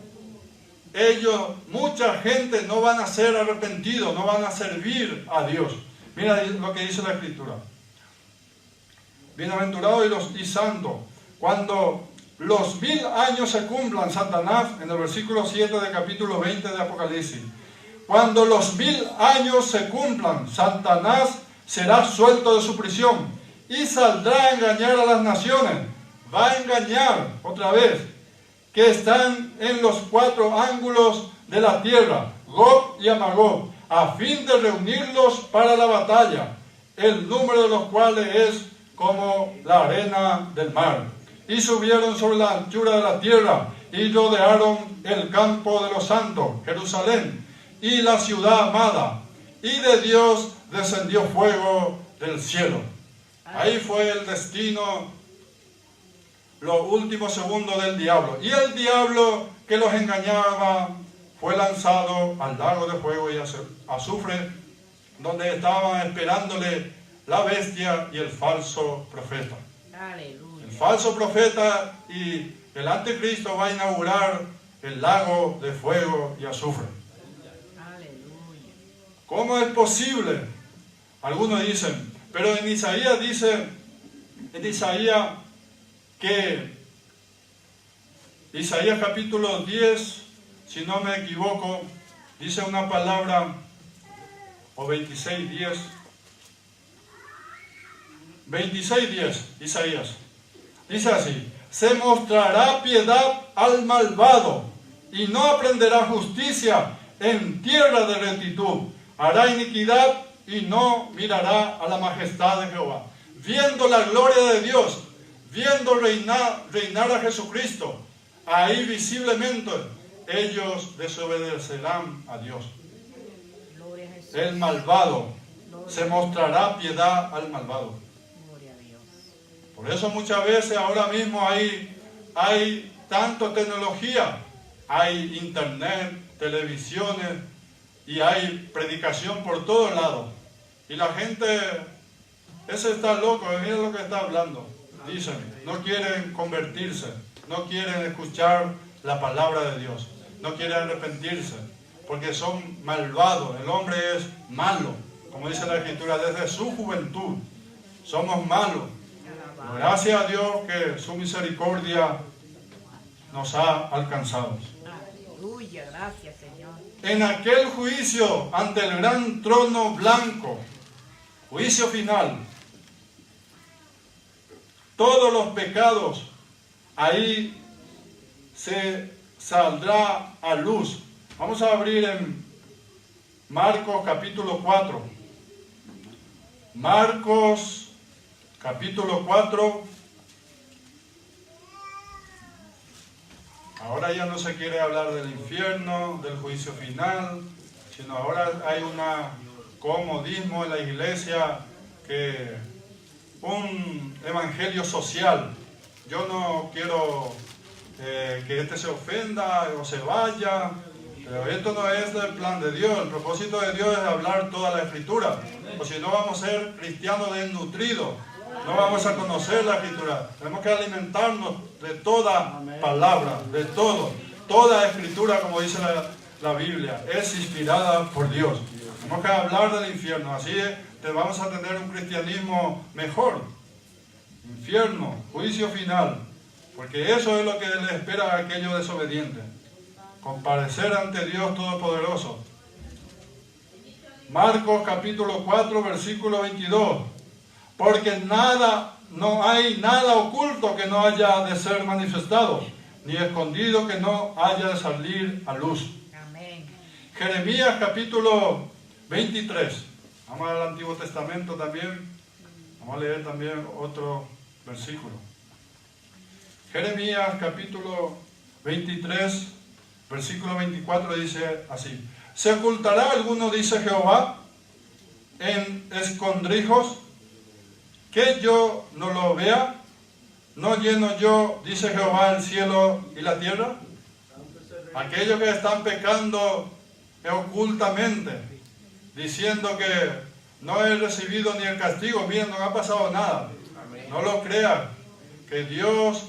mucha gente no van a ser arrepentidos, no van a servir a Dios? Mira lo que dice la Escritura. Bienaventurados y santos, cuando los 1000 años se cumplan, Satanás, en el versículo 7 del capítulo 20 de Apocalipsis, cuando los 1000 años se cumplan, Satanás será suelto de su prisión y saldrá a engañar a las naciones. Va a engañar otra vez, que están en los 4 ángulos de la tierra, Gog y Magog, a fin de reunirlos para la batalla, el número de los cuales es como la arena del mar. Y subieron sobre la anchura de la tierra y rodearon el campo de los santos, Jerusalén, y la ciudad amada, y de Dios descendió fuego del cielo. Ahí fue el destino, los últimos segundos del diablo. Y el diablo que los engañaba fue lanzado al lago de fuego y azufre, donde estaban esperándole la bestia y el falso profeta. Aleluya. El falso profeta y el anticristo va a inaugurar el lago de fuego y azufre. Aleluya. ¿Cómo es posible? Algunos dicen, pero en Isaías dice, Isaías capítulo 10, si no me equivoco, dice una palabra, o 26:10, 26:10, Isaías, dice así: se mostrará piedad al malvado y no aprenderá justicia en tierra de rectitud, hará iniquidad y no mirará a la majestad de Jehová. Viendo la gloria de Dios, viendo reinar a Jesucristo, ahí visiblemente ellos desobedecerán a Dios. Gloria a Jesús. El malvado, se mostrará piedad al malvado. Gloria a Dios. Por eso muchas veces ahora mismo hay tanto tecnología, hay internet, televisiones, y hay predicación por todos lados. Y la gente, ese está loco, mira lo que está hablando. Dicen, no quieren convertirse, no quieren escuchar la palabra de Dios, no quieren arrepentirse, porque son malvados. El hombre es malo, como dice la Escritura, desde su juventud somos malos. Gracias a Dios que su misericordia nos ha alcanzado. Aleluya, gracias Señor. En aquel juicio ante el gran trono blanco, juicio final, todos los pecados ahí se saldrá a luz. Vamos a abrir en Marcos capítulo 4. Marcos capítulo 4. Ahora ya no se quiere hablar del infierno, del juicio final, sino ahora hay un comodismo en la iglesia, que un evangelio social. Yo no quiero que este se ofenda o se vaya, pero esto no es el plan de Dios. El propósito de Dios es hablar toda la Escritura, o si no vamos a ser cristianos desnutridos, no vamos a conocer la Escritura. Tenemos que alimentarnos de toda palabra, de todo. Toda Escritura, como dice la Biblia, es inspirada por Dios. Tenemos que hablar del infierno, así vamos a tener un cristianismo mejor. Infierno, juicio final, porque eso es lo que le espera a aquellos desobedientes. Comparecer ante Dios Todopoderoso. Marcos capítulo 4, versículo 22. Porque no hay nada oculto que no haya de ser manifestado, ni escondido que no haya de salir a luz. Amén. Jeremías capítulo 23. Vamos al Antiguo Testamento también. Vamos a leer también otro versículo. Jeremías capítulo 23, versículo 24 dice así: ¿Se ocultará alguno, dice Jehová, en escondrijos, que yo no lo vea? ¿No lleno yo, dice Jehová, el cielo y la tierra? Aquellos que están pecando ocultamente, diciendo que no he recibido ni el castigo, miren, no me ha pasado nada. No lo crean, que Dios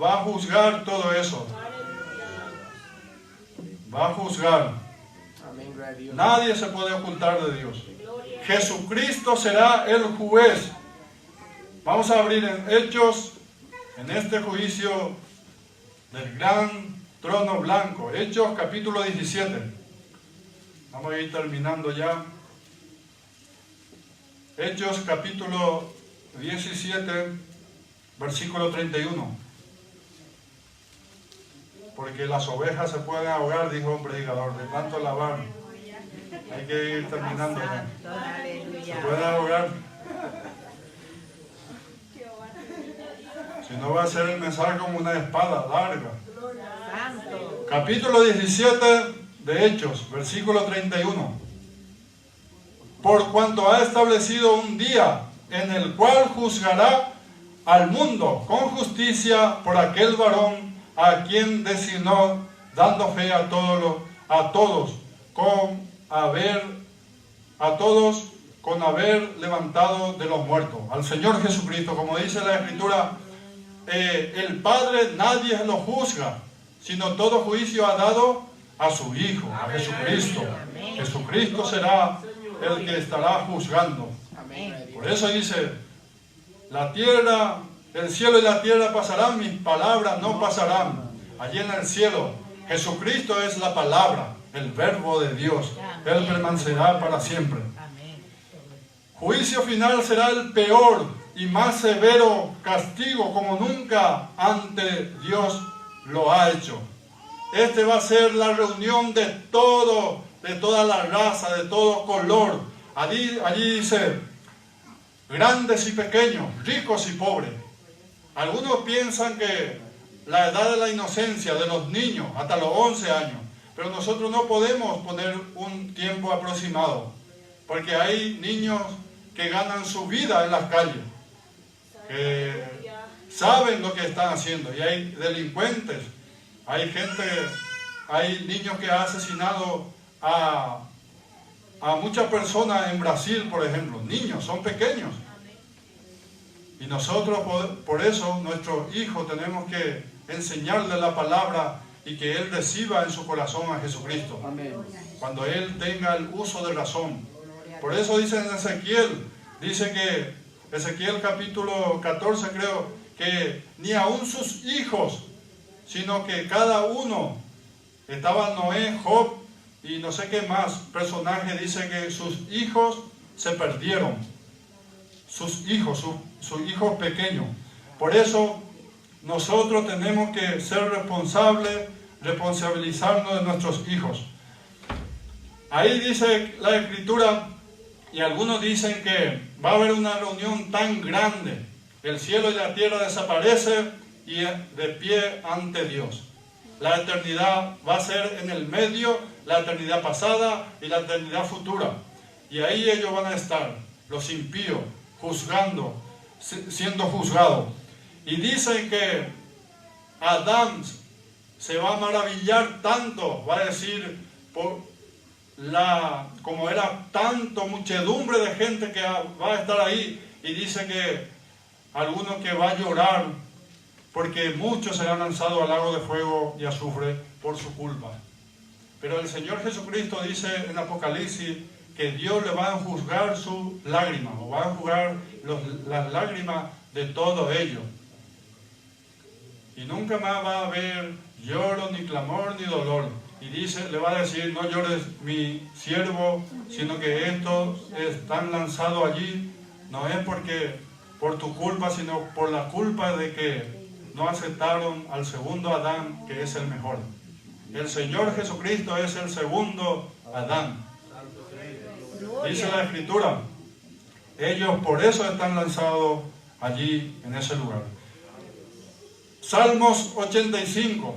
va a juzgar todo eso. Va a juzgar. Nadie se puede ocultar de Dios. Jesucristo será el juez. Vamos a abrir en Hechos, en este juicio del gran trono blanco. Hechos capítulo 17. Vamos a ir terminando ya. Hechos capítulo 17, versículo 31. Porque las ovejas se pueden ahogar, dijo un predicador, de tanto lavar. Hay que ir terminando ya. Se pueden ahogar. Si no, va a ser el mensaje como una espada larga. Capítulo 17 de Hechos, versículo 31. Por cuanto ha establecido un día en el cual juzgará al mundo con justicia por aquel varón a quien designó, dando fe a todos con haber levantado de los muertos al Señor Jesucristo. Como dice la Escritura, el Padre nadie lo juzga, sino todo juicio ha dado a su Hijo, a Jesucristo. Jesucristo será el que estará juzgando. Por eso dice, la tierra, el cielo y la tierra pasarán, mis palabras no pasarán. Allí en el cielo, Jesucristo es la palabra, el verbo de Dios. Él permanecerá para siempre. Juicio final será el peor y más severo castigo como nunca antes Dios lo ha hecho. Este va a ser la reunión de toda la raza, de todo color. Allí dice, grandes y pequeños, ricos y pobres. Algunos piensan que la edad de la inocencia de los niños, hasta los 11 años, pero nosotros no podemos poner un tiempo aproximado, porque hay niños que ganan su vida en las calles, que saben lo que están haciendo, y hay delincuentes, hay niños que han asesinado a muchas personas en Brasil, por ejemplo. Niños, son pequeños. Y nosotros, por eso, nuestros hijos tenemos que enseñarle la palabra y que él reciba en su corazón a Jesucristo. Amén. Cuando él tenga el uso de razón. Por eso dice en Ezequiel, dice que Ezequiel capítulo 14 creo, que ni aun sus hijos, sino que cada uno, estaba Noé, Job y no sé qué más personaje, dice que sus hijos se perdieron. Sus hijos pequeños. Por eso nosotros tenemos que ser responsables, responsabilizarnos de nuestros hijos. Ahí dice la Escritura, y algunos dicen que va a haber una reunión tan grande, el cielo y la tierra desaparecen y de pie ante Dios. La eternidad va a ser en el medio, la eternidad pasada y la eternidad futura. Y ahí ellos van a estar, los impíos, juzgando, siendo juzgados. Y dicen que Adán se va a maravillar tanto, va a decir, como era tanto muchedumbre de gente que va a estar ahí, y dice que algunos que va a llorar porque muchos serán lanzados al lago de fuego y azufre por su culpa. Pero el Señor Jesucristo dice en Apocalipsis que Dios le va a juzgar sus lágrimas, o va a juzgar las lágrimas de todos ellos. Y nunca más va a haber lloro, ni clamor, ni dolor. Y dice, le va a decir, no llores mi siervo, sino que estos están lanzados allí, no es porque por tu culpa, sino por la culpa de que no aceptaron al segundo Adán, que es el mejor. El Señor Jesucristo es el segundo Adán. Dice la Escritura, ellos por eso están lanzados allí en ese lugar. Salmos 85.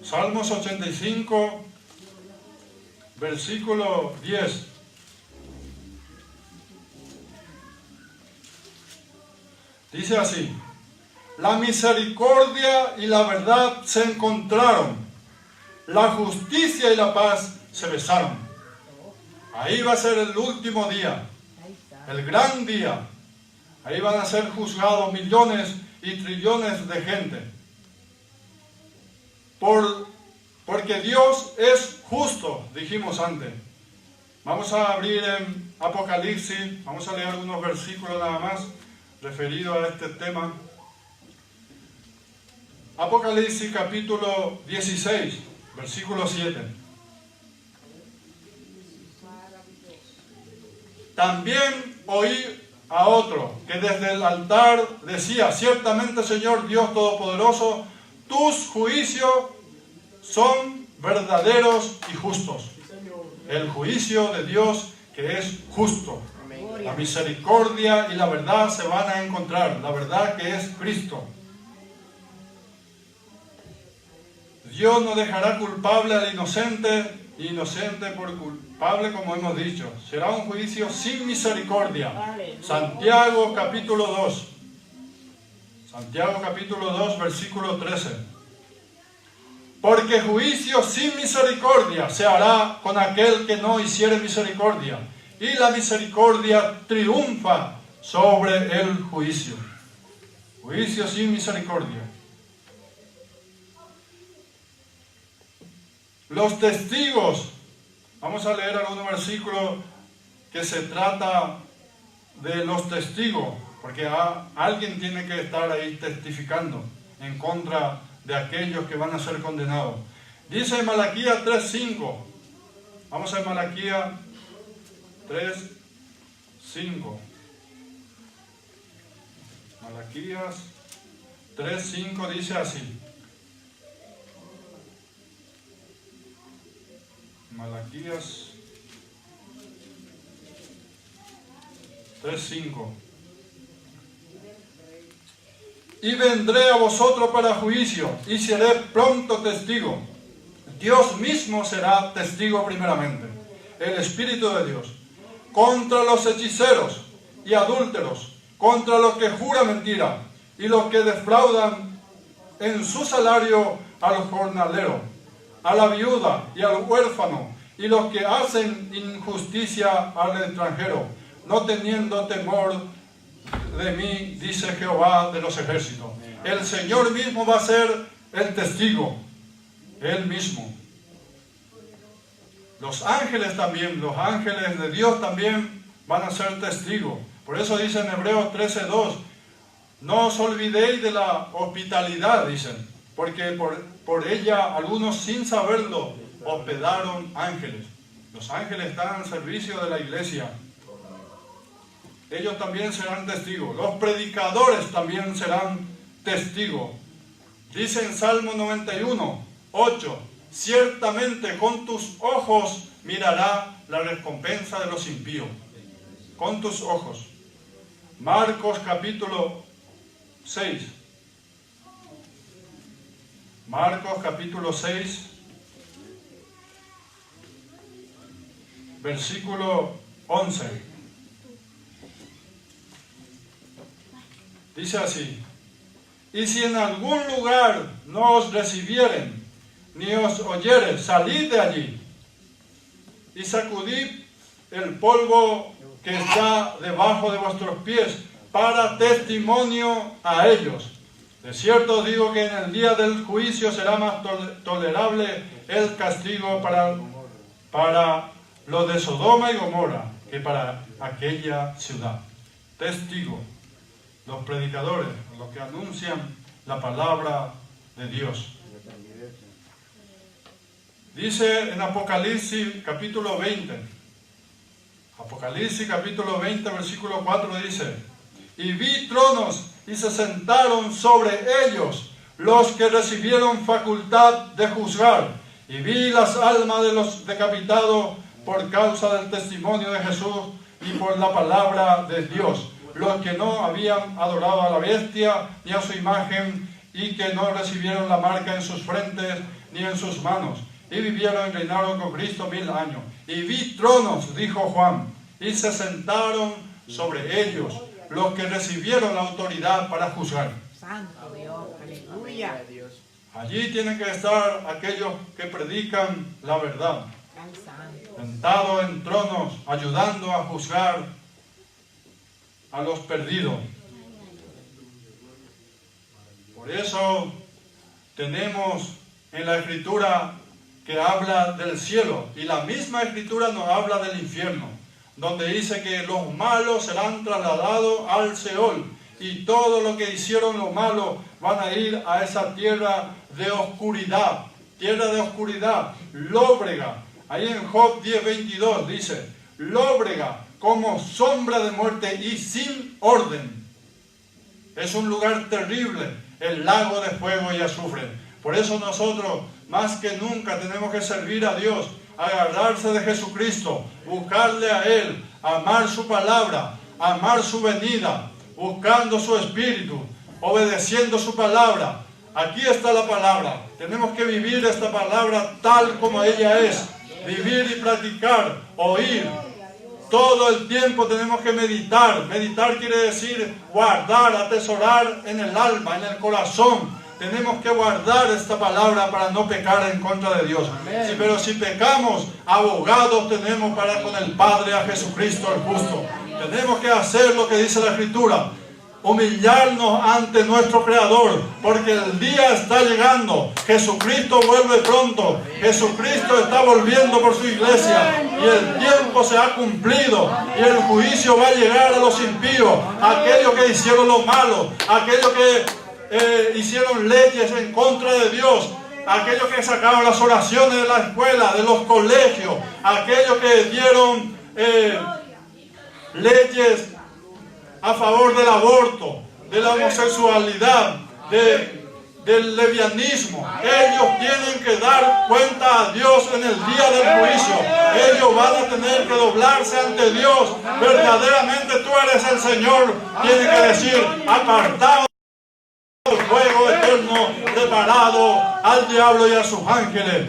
Salmos 85, versículo 10. Dice así: la misericordia y la verdad se encontraron, la justicia y la paz se besaron. Ahí va a ser el último día, el gran día. Ahí van a ser juzgados millones y trillones de gente. Porque Dios es justo, dijimos antes. Vamos a abrir en Apocalipsis, vamos a leer algunos versículos nada más referidos a este tema. Apocalipsis capítulo 16, versículo 7. También oí a otro que desde el altar decía: ciertamente, Señor Dios Todopoderoso, tus juicios son verdaderos y justos. El juicio de Dios que es justo. La misericordia y la verdad se van a encontrar. La verdad que es Cristo. Dios no dejará culpable al inocente, inocente por culpable, como hemos dicho. Será un juicio sin misericordia. Santiago capítulo 2. Santiago capítulo 2, versículo 13. Porque juicio sin misericordia se hará con aquel que no hiciere misericordia. Y la misericordia triunfa sobre el juicio. Juicio sin misericordia. Los testigos. Vamos a leer algunos versículos que se trata de los testigos. Porque alguien tiene que estar ahí testificando en contra de aquellos que van a ser condenados. Dice en Malaquías 3:5. Vamos a Malaquías 3:5. Malaquías 3:5 dice así. Malaquías 3:5. Y vendré a vosotros para juicio, y seré pronto testigo. Dios mismo será testigo primeramente, el Espíritu de Dios, contra los hechiceros y adúlteros, contra los que juran mentira, y los que defraudan en su salario al jornalero, a la viuda y al huérfano, y los que hacen injusticia al extranjero, no teniendo temor de mí, dice Jehová de los ejércitos. El Señor mismo va a ser el testigo, Él mismo. Los ángeles también, los ángeles de Dios también van a ser testigos. Por eso dice en Hebreos 13:2, no os olvidéis de la hospitalidad, dicen, porque por ella algunos sin saberlo hospedaron ángeles. Los ángeles están al servicio de la iglesia. Ellos también serán testigos. Los predicadores también serán testigos. Dice en Salmo 91:8, ciertamente con tus ojos mirará la recompensa de los impíos. Con tus ojos. Marcos capítulo 6. Marcos capítulo 6, versículo 11. Dice así: y si en algún lugar no os recibieren, ni os oyeren, salid de allí, y sacudid el polvo que está debajo de vuestros pies, para testimonio a ellos. De cierto os digo que en el día del juicio será más tolerable el castigo para los de Sodoma y Gomorra que para aquella ciudad. Testigo. Los predicadores, los que anuncian la palabra de Dios. Dice en Apocalipsis capítulo 20. Apocalipsis capítulo 20, versículo 4 dice: y vi tronos y se sentaron sobre ellos los que recibieron facultad de juzgar. Y vi las almas de los decapitados por causa del testimonio de Jesús y por la palabra de Dios, los que no habían adorado a la bestia ni a su imagen, y que no recibieron la marca en sus frentes ni en sus manos, y vivieron y reinaron con Cristo 1000 años. Y vi tronos, dijo Juan, y se sentaron sobre ellos los que recibieron la autoridad para juzgar. Santo Dios, aleluya. Allí tienen que estar aquellos que predican la verdad, Ay, santo. sentados en tronos, ayudando a juzgar a los perdidos. Por eso tenemos en la Escritura que habla del cielo, y la misma Escritura nos habla del infierno, donde dice que los malos serán trasladados al Seol, y todo lo que hicieron los malos van a ir a esa tierra de oscuridad, lóbrega. Ahí en Job 10:22 dice, lóbrega, como sombra de muerte y sin orden. Es un lugar terrible, el lago de fuego y azufre. Por eso nosotros, más que nunca, tenemos que servir a Dios, agarrarse de Jesucristo, buscarle a Él, amar su palabra, amar su venida, buscando su espíritu, obedeciendo su palabra. Aquí está la palabra. Tenemos que vivir esta palabra tal como ella es. Vivir y practicar, oír. Todo el tiempo tenemos que meditar. Meditar quiere decir guardar, atesorar en el alma, en el corazón. Tenemos que guardar esta palabra para no pecar en contra de Dios. Sí, pero si pecamos, abogados tenemos para con el Padre, a Jesucristo el justo. Tenemos que hacer lo que dice la Escritura. Humillarnos ante nuestro Creador, porque el día está llegando. Jesucristo vuelve pronto. Jesucristo está volviendo por su iglesia, y el tiempo se ha cumplido, y el juicio va a llegar a los impíos, a aquellos que hicieron lo malo, a aquellos que hicieron leyes en contra de Dios, a aquellos que sacaron las oraciones de la escuela, de los colegios, a aquellos que dieron leyes a favor del aborto, de la homosexualidad, del lesbianismo. Ellos tienen que dar cuenta a Dios en el día del juicio. Ellos van a tener que doblarse ante Dios. Verdaderamente tú eres el Señor. Tiene que decir, apartado del fuego eterno preparado al diablo y a sus ángeles.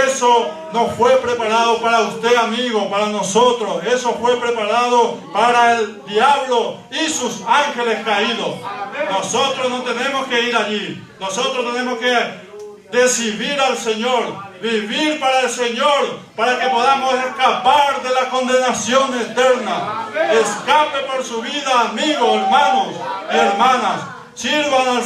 Eso no fue preparado para usted, amigo, para nosotros. Eso fue preparado para el diablo y sus ángeles caídos. Nosotros no tenemos que ir allí. Nosotros tenemos que decidir al Señor, vivir para el Señor, para que podamos escapar de la condenación eterna. Escape por su vida, amigos, hermanos y hermanas. Sirvan al